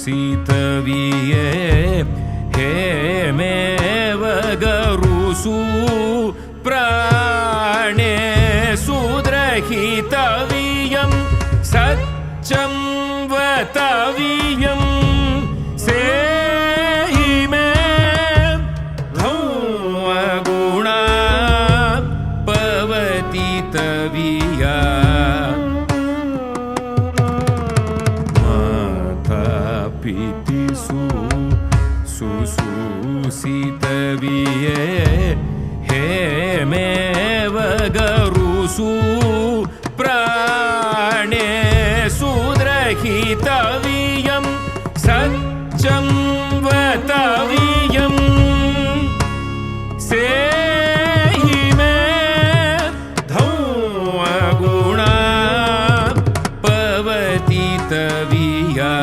Sitaviye Hemeva Garusu Prane Sudrahitaviyam Satcham Vataviyam Seime Dhauma Guna Pavatitaviya Piti Susitaviye Hemeva Garusu Prane Sudrahitaviyam Satcham Vataviyam Seime Dhauma Guna Pavatitaviya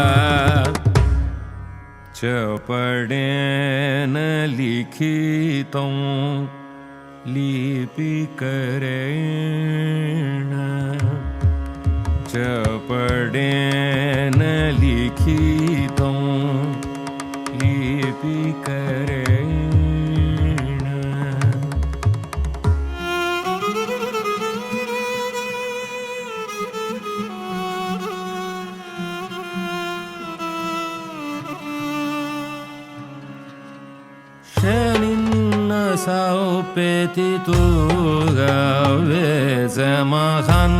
चपड़ेन लिखितं लिपिकरेण चपड़ेन लिखितं लिपिकरेण Sheninna saupetitu gavezemahan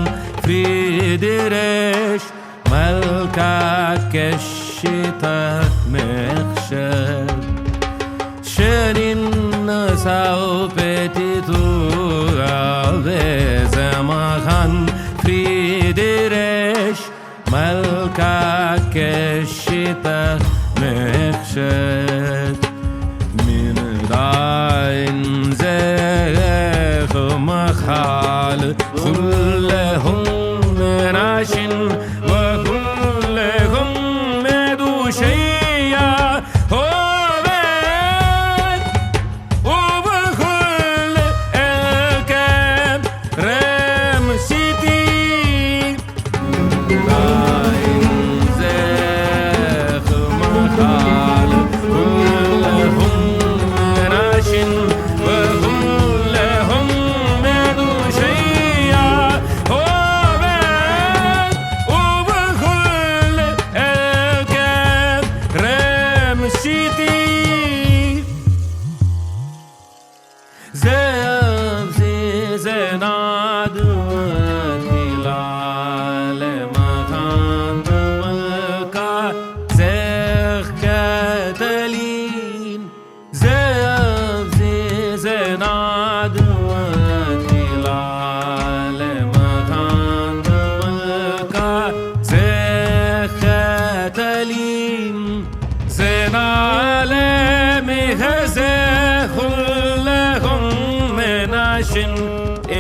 Friedrich Malka keshita mechsher Sheninna saupetitu gavezemahan Friedrich Malka keshita mechsher Dain zeh makhal kullahum menashin wa kullahum medushiya hovet ubkhul elkem rem siti dain zeh makhal kullahum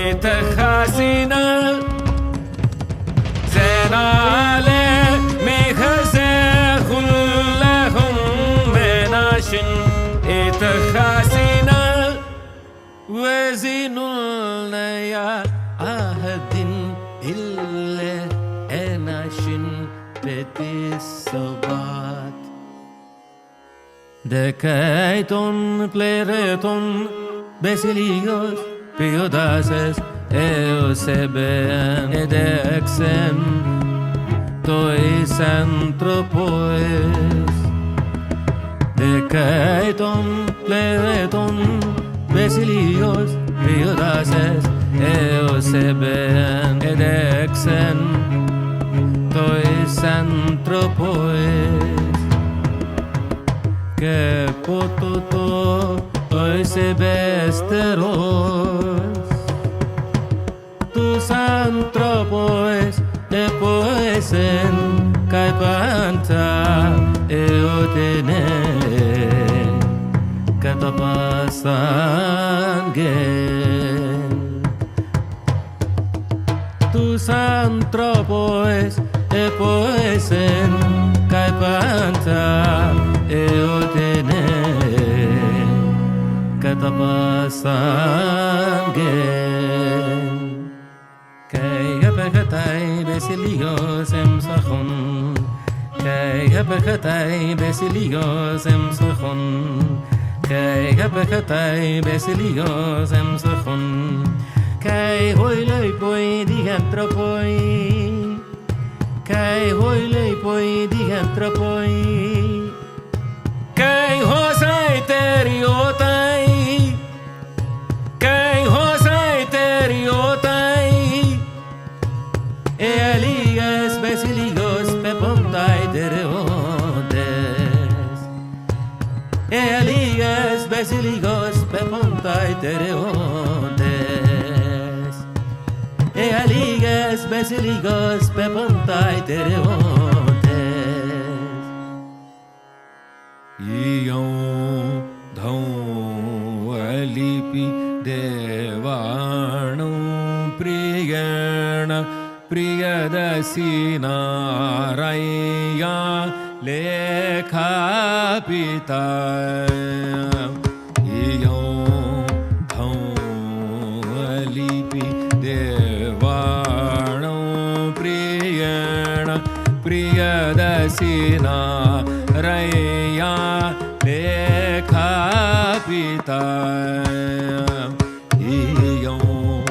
Etakhasina Zenale Mehazehul Lahum Menashin Etakhasina Wazinul Naya Ahadin Ille Enashin Petisabat Decaiton Plereton Basilios Piodases Euseben Edexen Tois Anthropoes Decaiton Plereton Basilios Piodases Euseben Edexen Tois Anthropoes Que pototo Oisebesteros Tus anthropoes Epoesen Caipanta Eotene Catapasangen Tus anthropoes Epoesen Caipanta Eotene Catapasangen Kaya pagatai Besilios Emsachon Kei hapekatai besilios emsachon. Kei hapekatai besilios emsachon. Kei hoilei poi digantropoi. Kei hoilei poi digantropoi. Kei hosai teriotai. Kei hosai teriotai. Elias basiligos pepontai tereotes. Elias basiligos pepontai tereotes. Elias basiligos pepontai tereotes. Ion dhau alipi devanu priyana Priyadasinaraya Lekhapita Iyom Dhawalipi Devanam Priyana Priyadasinaraya Lekhapita Iyom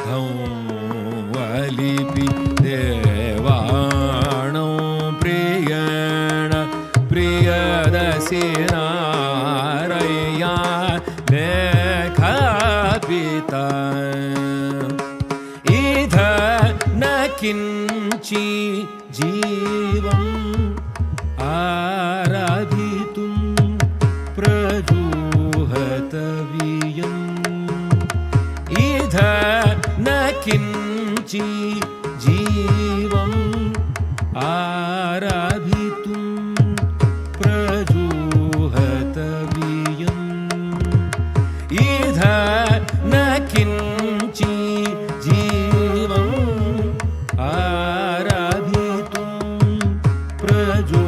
Dhawalipi Devanam Priyana Priyadasinaraya Lekhapita Idha nakinchi jivam aradhitum prajuhataviyam Idha nakinchi जीवं आराधितुं प्रजुहतवीयम् इधा न किञ्चि जीवं आराधितुं प्रजुहतवीयम्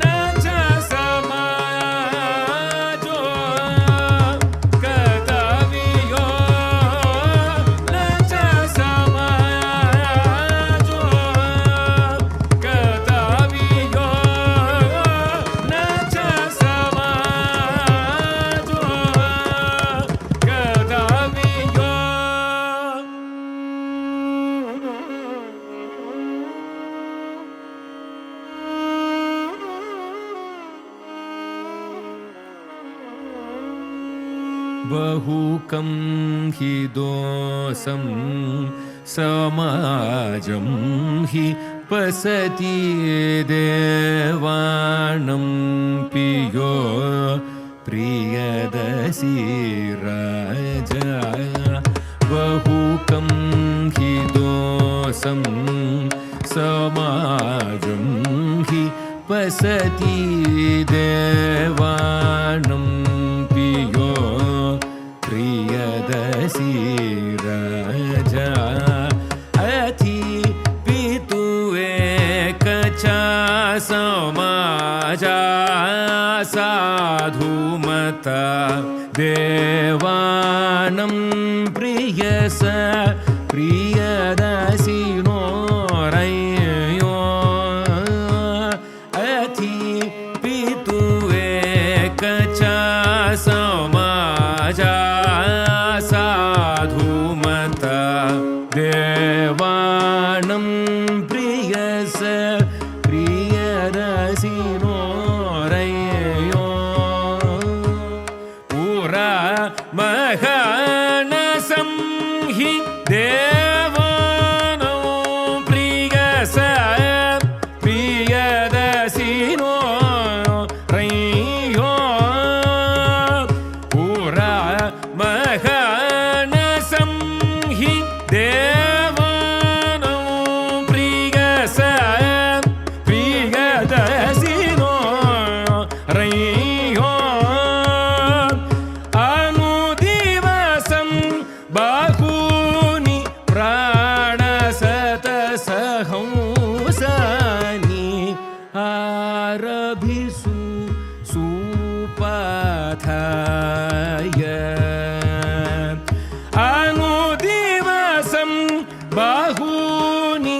न च समाजो कर्तव्यो बहुकं हि दोषं समाजं हि पसति देवानं पियो प्रियदसि राजा बहुकं हि दोषं समाजं हि पसति देवानं पियो प्रियदसि राजा अति पितु एकचा समाजा साधुमता देवानं प्रियस प्रियदसि नोरयो अति पितु एकचा समाजा साधुमता देवानं प्रियस प्रियदसि नोरयो पुरा महानसं हि देवानो प्रियस प्रियदसि नोरयो पुरा महानसं हि देवानो प्रियस प्रियदसि नोरयो अनुदिवसं बहूनि प्राणसतसहंसानि आरभिषु सुपाथाय अनुदिवसं बहूनि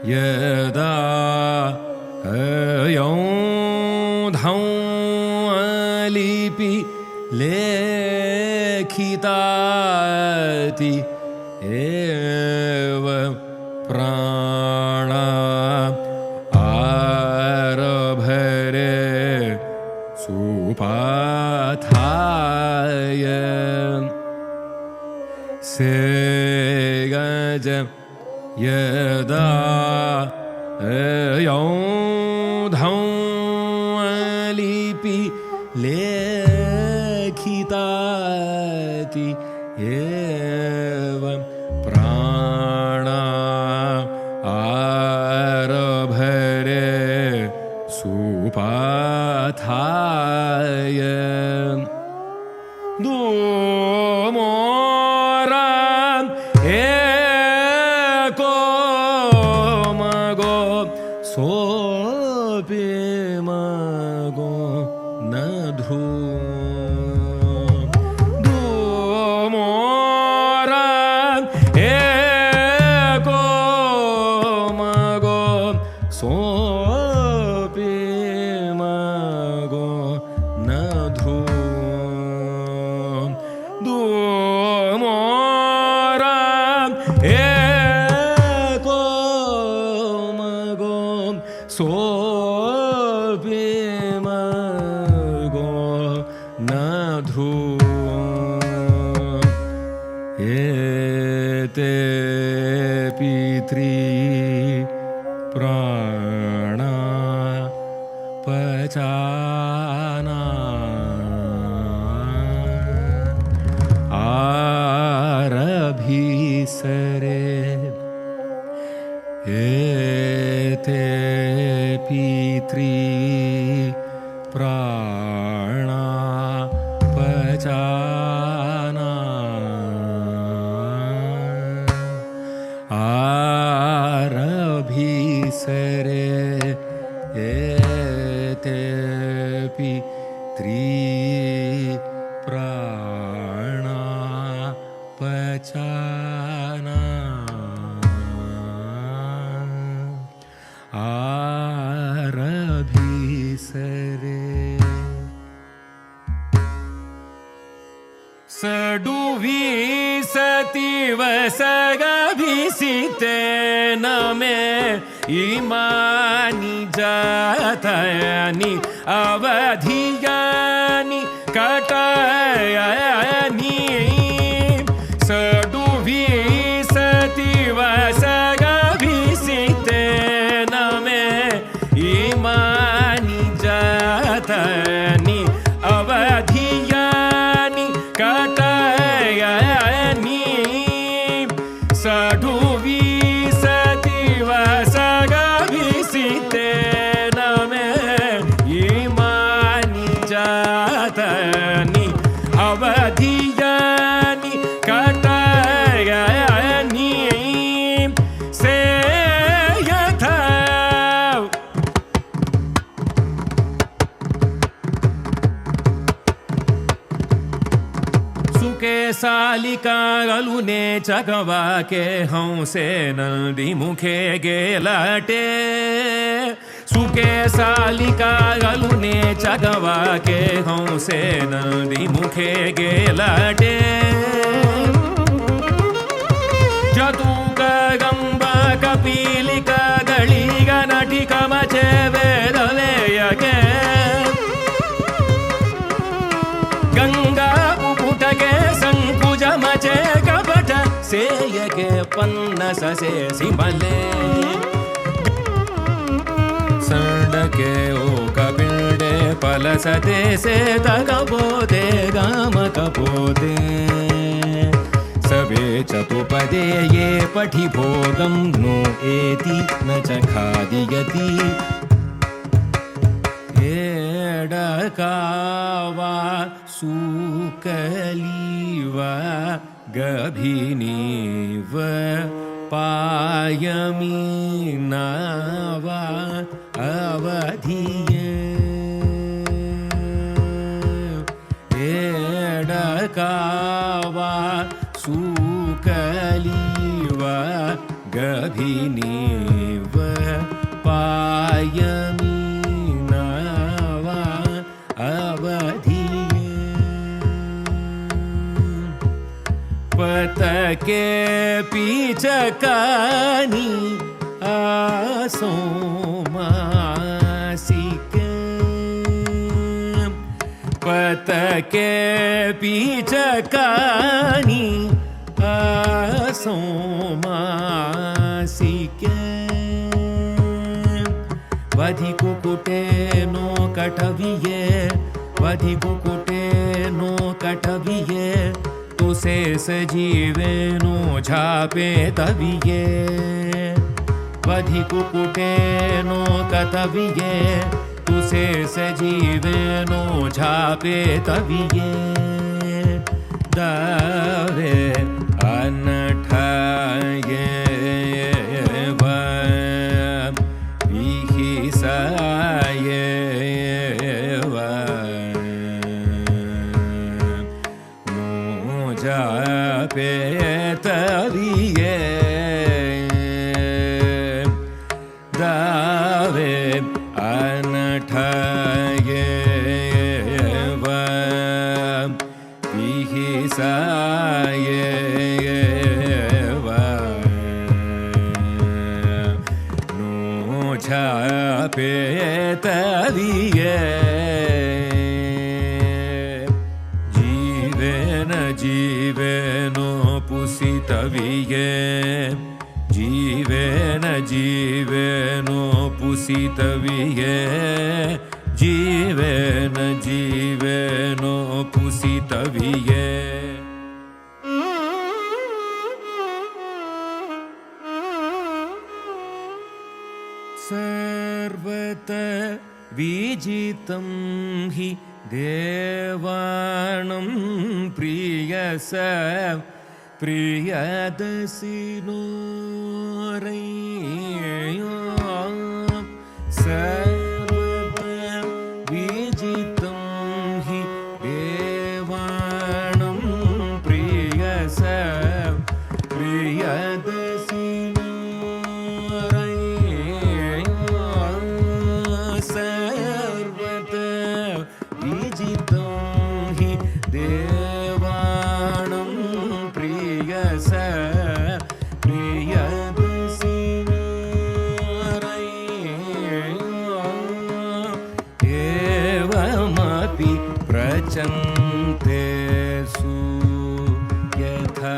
यदा यौधं लिपि लेखिताति एव प्राण आरभरे सुपाथाय सेगज यदा यौधं लिपि लेखिताति एव प्राण आरभरे सुपाथाय इमानि जातयानि अवधियानि कटयानि षडुविंशति वसगभिषितेन मे इमानि जातयानि अवधियानि कटयानि षडुविंशति वसगभिषितेन मे इमानि जातयानि अवधियानि कटयानि से यथा सुके सालिकागलुने चकवा के हंसे नंदी मुखे गेलाटे सुके सालिकागलुने चकवा के हंसे नंदी मुखे गेलाटे जतुकगंब कपीलिका गलिग नटिका मचे वेदलेयके गंगा उपुटके संकुज मचे कपट सेयके पन्न ससे सिमले संडके ओ कपिल्डे पलसते से तकपोते गाम कपोते सवे चतुपदे ये पठि भोगं नो एति न च खादियति एडकावा सुकलीवा गभिनीव पायमीनावा अवधिये एडकावा सुकलीवा गभिनीव यमीनावा अवधिये पतके पीचकानी आसोमासिके पतके पीचकानी आसोमासिके वधि कुकुटे नो कटविये वधि कुकुटे नो कटविये तुसे सजीवे नो झापे तविये वधि कुकुटे नो कटविये तुसे सजीवे नो झापे तविये दावे अनठाये पेतविये दावे अनठाये विहिसाये नो झापेतविये जीवेनो पुसितविये जीवेनो पुसितविये जीवेनो पुसितविये सर्वत विजितं हि देवानं प्रियस प्रियदसिनो सर्वदा विजितं हि देवानं प्रियस प्रियदसिनो सर्वदा विजितं हि देवानं प्रियस प्रियदसिनो एवमपि प्रचन्ते यथा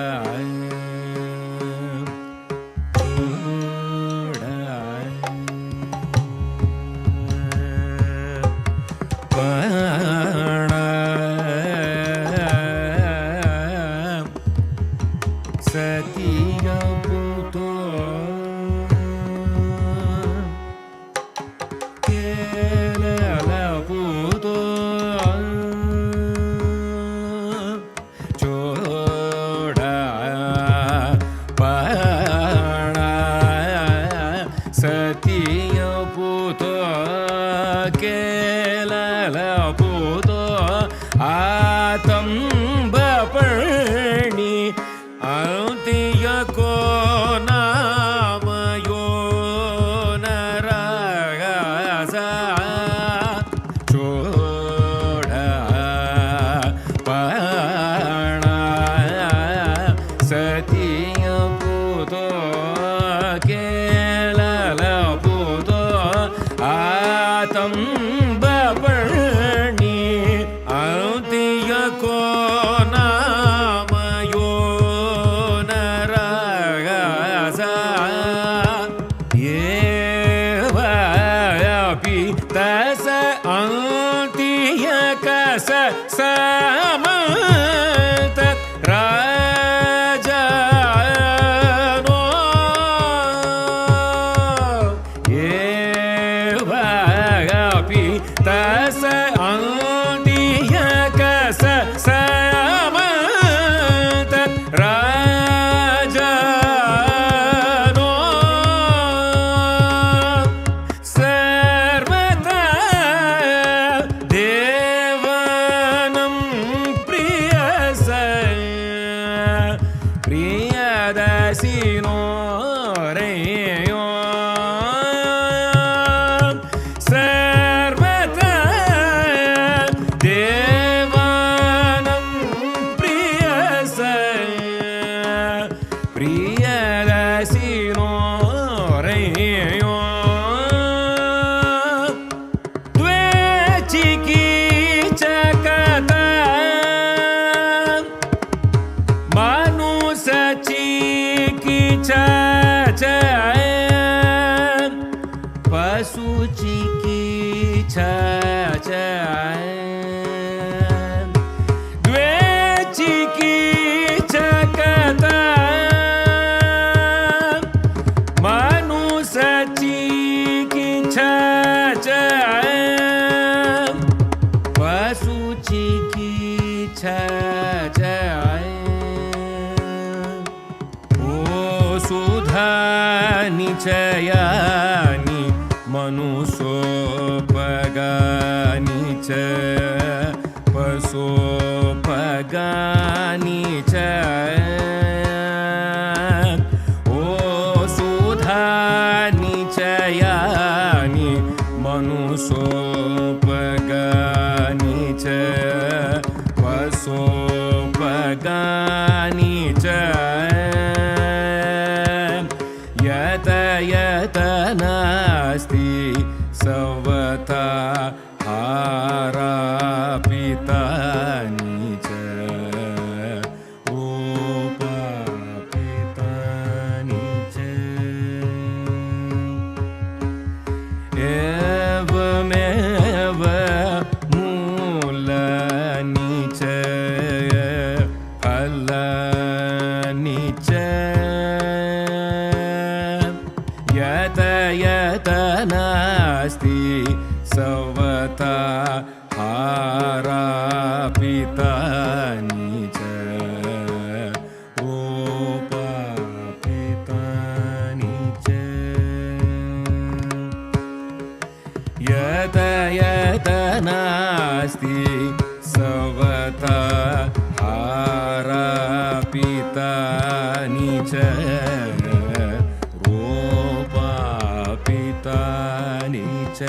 पशुचिकित्सा द्वे चिकित्सकता मनुष्यचिकित्सा पशुचिकित्सा निचयानि मनुष्योपगानि च पशोपगानि च सुधा निचयानि मनुष्योपगानि च पशोपगानि च यत नास्ति सवता आरापितानि च उपापितानि च एवमेव मूलानि च फलानि च यत नास्ति सवता आरापितानि च उपापितानि च यत नास्ति सवता आरापितानि च पितानि च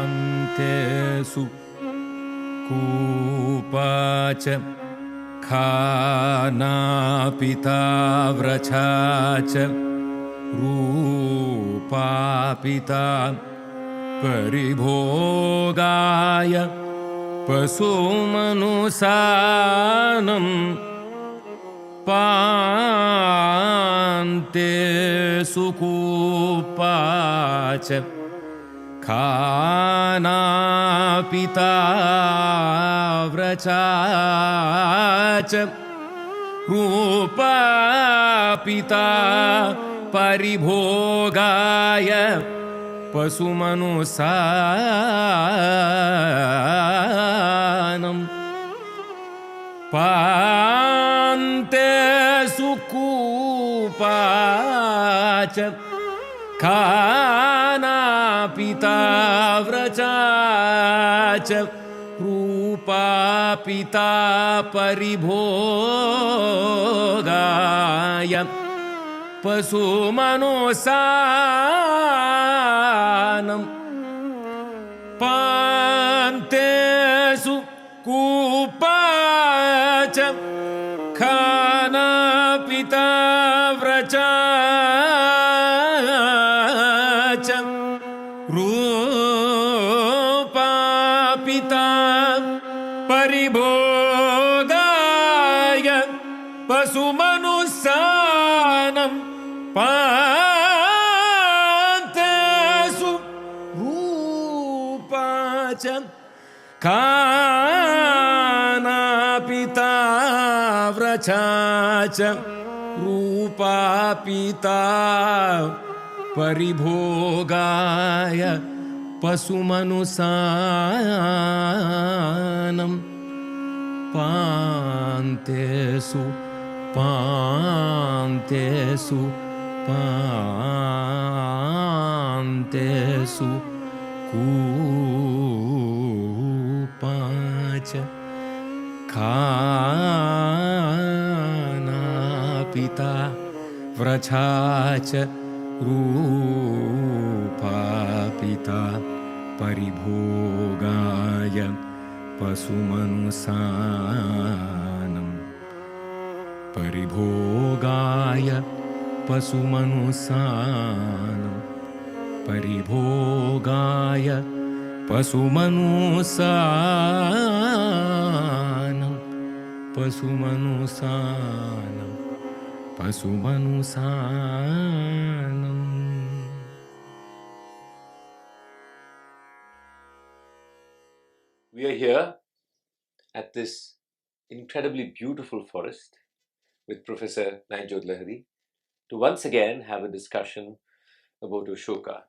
पान्तेषु कूपा च खानापिता व्रछा च रूपापिता परिभोगाय पशुमनुसानं पान्तेषु कूपा च खानापिता व्रछा च रूपापिता परिभोगाय पशुमनुसानं पान्तेषु कूपा च खानापिता व्रछा च रूपापिता परिभोगाय पशुमनुसानं पान्तेषु कूपा च खानापिता व्रछा च रूपापिता परिभोगाय पशुमनुसानं पान्तेषु रूपा च खानापिता व्रछा च रूपापिता परिभोगाय पशुमनुसानं पान्तेषु पान्तेषु पान्तेषु कूपा च खानापिता व्रछा च रूपापिता परिभोगाय पशुमनुसानं परिभोगाय पशुमनुसानं परिभोगाय पशुमनुसानं Pasumanusanam, Pasumanusanam. We are here at this incredibly beautiful forest with Professor Nayanjot Lahiri to once again have a discussion about Ashoka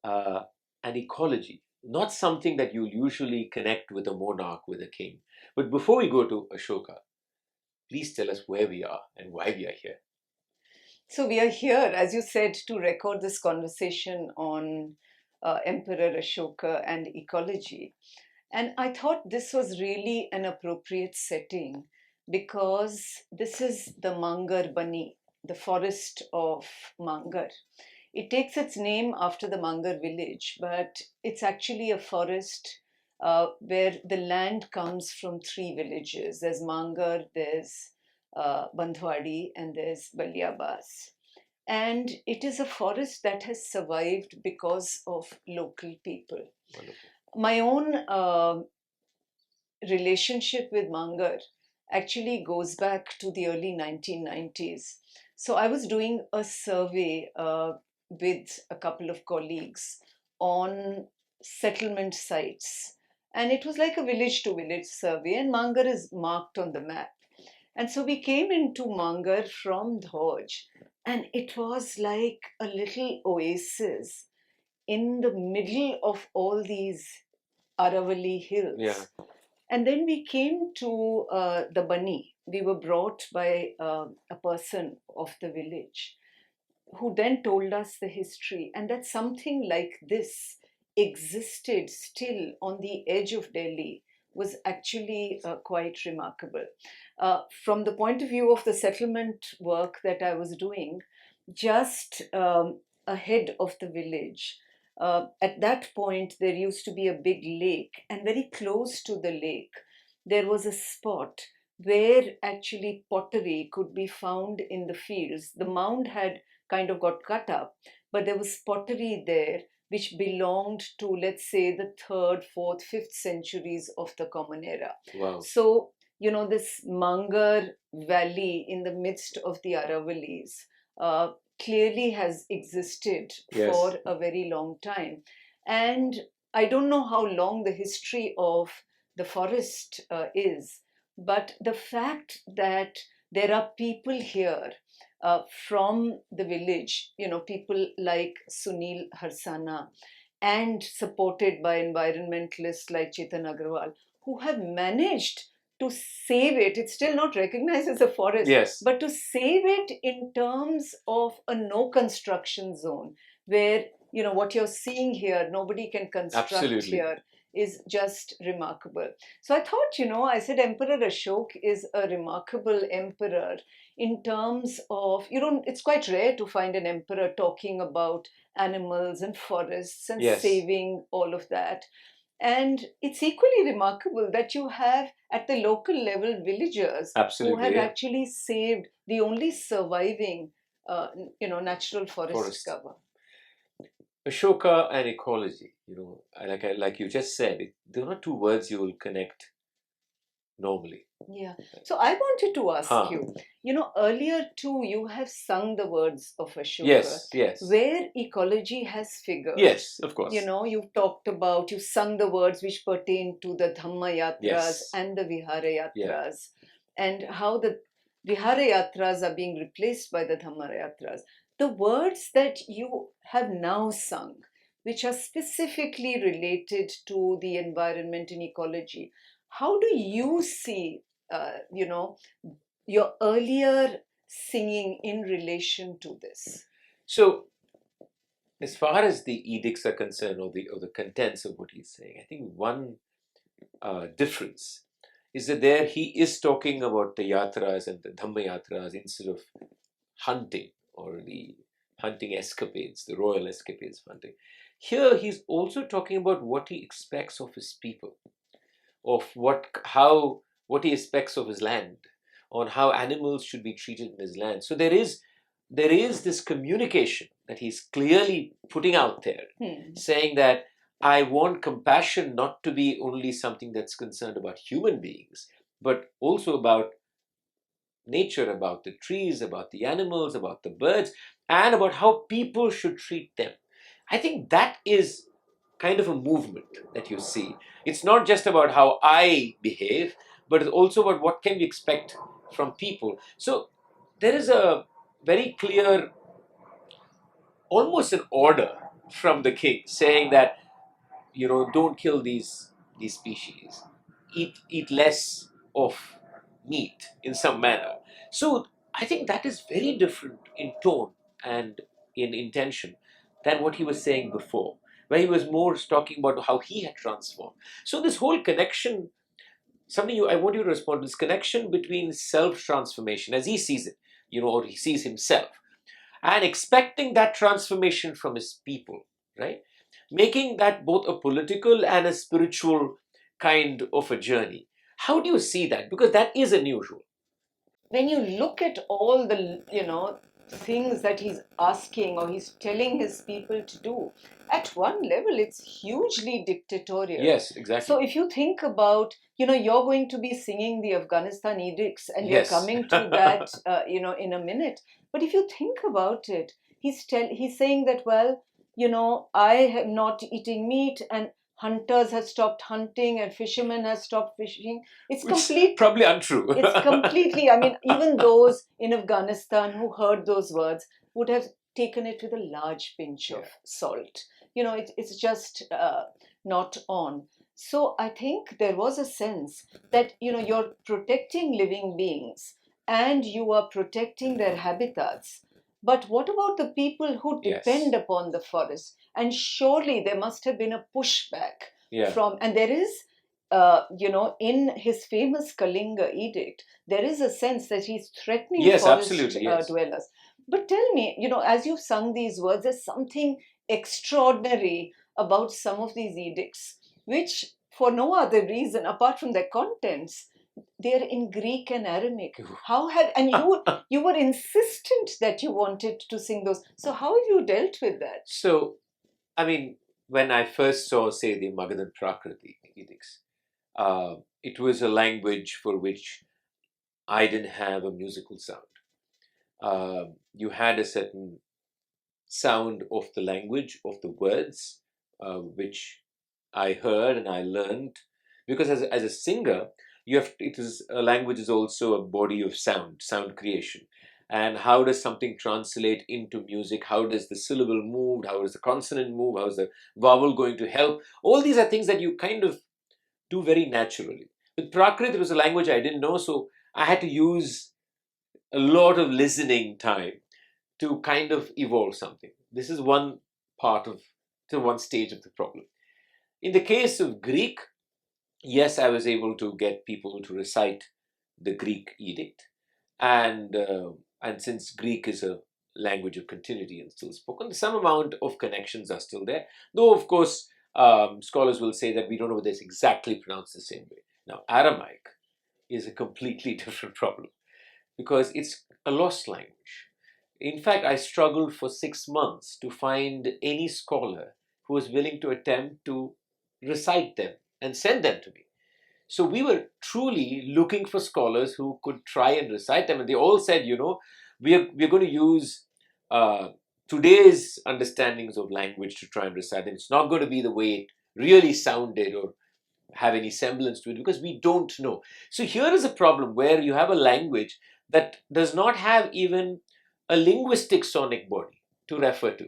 and ecology. Not something that you'll usually connect with a monarch, with a king. But before we go to Ashoka, please tell us where we are and why we are here. So we are here, as you said, to record this conversation on Emperor Ashoka and ecology. And I thought this was really an appropriate setting because this is the Mangar Bani, the forest of Mangar. It takes its name after the Mangar village, but it's actually a forest where the land comes from three villages. There's Mangar, there's Bandhwadi, and there's Balyabas. And it is a forest that has survived because of local people. Wonderful. My own relationship with Mangar actually goes back to the early 1990s. So I was doing a survey with a couple of colleagues on settlement sites. And it was like a village to village survey, and Mangar is marked on the map. And so we came into Mangar from Dhoj, and it was like a little oasis in the middle of all these Aravali hills. Yeah. And then we came to the Bani. We were brought by a person of the village who then told us the history, and that something like this existed still on the edge of Delhi was actually quite remarkable. From the point of view of the settlement work that I was doing, just ahead of the village, at that point, there used to be a big lake, and very close to the lake, there was a spot where actually pottery could be found in the fields. The mound had kind of got cut up, but there was pottery there which belonged to, let's say, the 3rd, 4th, 5th centuries of the Common Era. Wow. So, this Mangar Valley in the midst of the Aravalis clearly has existed for a very long time. And I don't know how long the history of the forest is, but the fact that there are people here from the village, people like Sunil Harsana, and supported by environmentalists like Chetan Agarwal, who have managed to save it. It's still not recognized as a forest, but to save it in terms of a no construction zone, where what you're seeing here, nobody can construct here, is just remarkable. So I thought, I said Emperor Ashok is a remarkable emperor in terms of, it's quite rare to find an emperor talking about animals and forests and saving all of that. And it's equally remarkable that you have at the local level villagers who have actually saved the only surviving natural forest cover. Ashoka and ecology, like you just said, they're not two words you will connect normally. Yeah. So I wanted to ask you, earlier too, you have sung the words of Ashoka. Yes. Where ecology has figured. Yes, of course. You've talked about, you sung the words which pertain to the Dhamma Yatras and the Vihara Yatras, and how the Vihara Yatras are being replaced by the Dhamma Yatras. The words that you have now sung, which are specifically related to the environment and ecology, how do you see, your earlier singing in relation to this? So, as far as the edicts are concerned, or the contents of what he's saying, I think one difference is that there he is talking about the yatras and the Dhamma yatras instead of hunting or the hunting escapades, the royal escapades of hunting. Here he's also talking about what he expects of his people, of what he expects of his land, on how animals should be treated in his land. So there is this communication that he's clearly putting out there, saying that I want compassion not to be only something that's concerned about human beings, but also about nature, about the trees, about the animals, about the birds, and about how people should treat them. I think that is kind of a movement that you see. It's not just about how I behave, but it's also about what can we expect from people. So there is a very clear, almost an order from the king saying that, don't kill these species, eat less of meat in some manner. So I think that is very different in tone and in intention than what he was saying before, where he was more talking about how he had transformed. So this whole connection, I want you to respond to this connection between self transformation as he sees it, or he sees himself, and expecting that transformation from his people, right? Making that both a political and a spiritual kind of a journey. How do you see that? Because that is unusual. When you look at all the, things that he's asking or he's telling his people to do, at one level, it's hugely dictatorial. Yes, exactly. So if you think about, you're going to be singing the Afghanistan edicts, and Yes. we're coming to that, in a minute. But if you think about it, he's saying that, well, I am not eating meat, and hunters have stopped hunting, and fishermen have stopped fishing. It's complete. Probably untrue. It's completely, I mean, even those in Afghanistan who heard those words would have taken it with a large pinch of salt. It's just not on. So I think there was a sense that, you're protecting living beings and you are protecting their habitats. But what about the people who depend upon the forest? And surely there must have been a pushback from, and there is, in his famous Kalinga edict, there is a sense that he's threatening forest dwellers. But tell me, as you've sung these words, there's something extraordinary about some of these edicts, which, for no other reason apart from their contents, they're in Greek and Aramaic. And you were insistent that you wanted to sing those. So how have you dealt with that? So, I mean, when I first saw, say, the Magadhan Prakriti edicts, it was a language for which I didn't have a musical sound. You had a certain sound of the language, of the words, which I heard and I learned. Because as a singer, language is also a body of sound creation. And how does something translate into music? How does the syllable move? How does the consonant move? How is the vowel going to help? All these are things that you kind of do very naturally. With Prakrit, it was a language I didn't know, so I had to use a lot of listening time to kind of evolve something. This is one stage of the problem. In the case of Greek, yes, I was able to get people to recite the Greek edict, and since Greek is a language of continuity and still spoken, some amount of connections are still there. Though, of course, scholars will say that we don't know whether it's exactly pronounced the same way. Now, Aramaic is a completely different problem because it's a lost language. In fact, I struggled for 6 months to find any scholar who was willing to attempt to recite them and send them to me. So we were truly looking for scholars who could try and recite them. And they all said, we're going to use today's understandings of language to try and recite them. It's not going to be the way it really sounded or have any semblance to it because we don't know. So here is a problem where you have a language that does not have even a linguistic sonic body to refer to,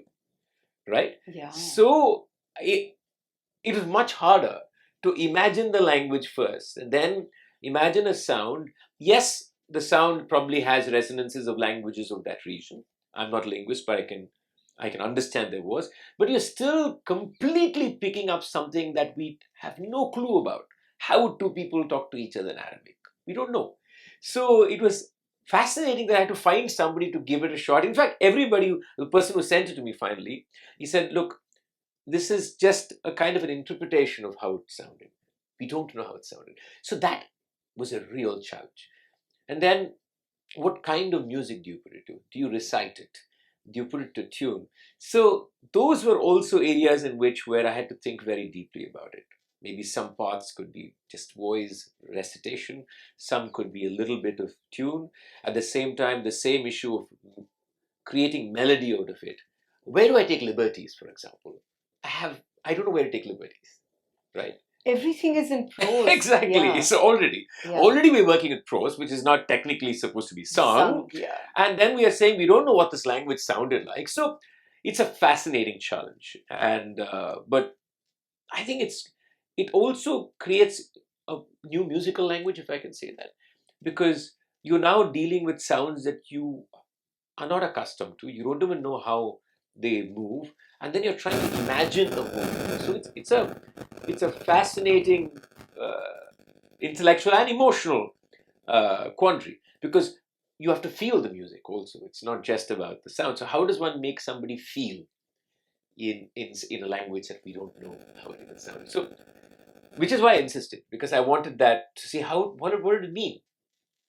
right? Yeah. So it is much harder to imagine the language first and then imagine a sound. Yes, the sound probably has resonances of languages of that region. I'm not a linguist, but I can understand their words. But you're still completely picking up something that we have no clue about. How do people talk to each other in Arabic? We don't know. So it was fascinating that I had to find somebody to give it a shot. In fact, the person who sent it to me finally, he said, look, this is just a kind of an interpretation of how it sounded. We don't know how it sounded. So that was a real challenge. And then, what kind of music do you put it to? Do you recite it? Do you put it to tune? So those were also areas where I had to think very deeply about it. Maybe some parts could be just voice recitation, some could be a little bit of tune. At the same time, the same issue of creating melody out of it. Where do I take liberties, for example? I don't know where to take liberties, right? Everything is in prose. Exactly. Yeah. So already we're working with prose, which is not technically supposed to be sung. Yeah. And then we are saying we don't know what this language sounded like. So it's a fascinating challenge. And but I think it also creates a new musical language, if I can say that, because you're now dealing with sounds that you are not accustomed to. You don't even know how they move, and then you're trying to imagine the movement. So it's a fascinating intellectual and emotional quandary, because you have to feel the music also. It's not just about the sound. So how does one make somebody feel in a language that we don't know how it even sounds? So, which is why I insisted, because I wanted that to see what did it mean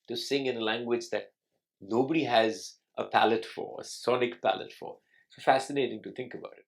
to sing in a language that nobody has a palette for, a sonic palette for. It's fascinating to think about it.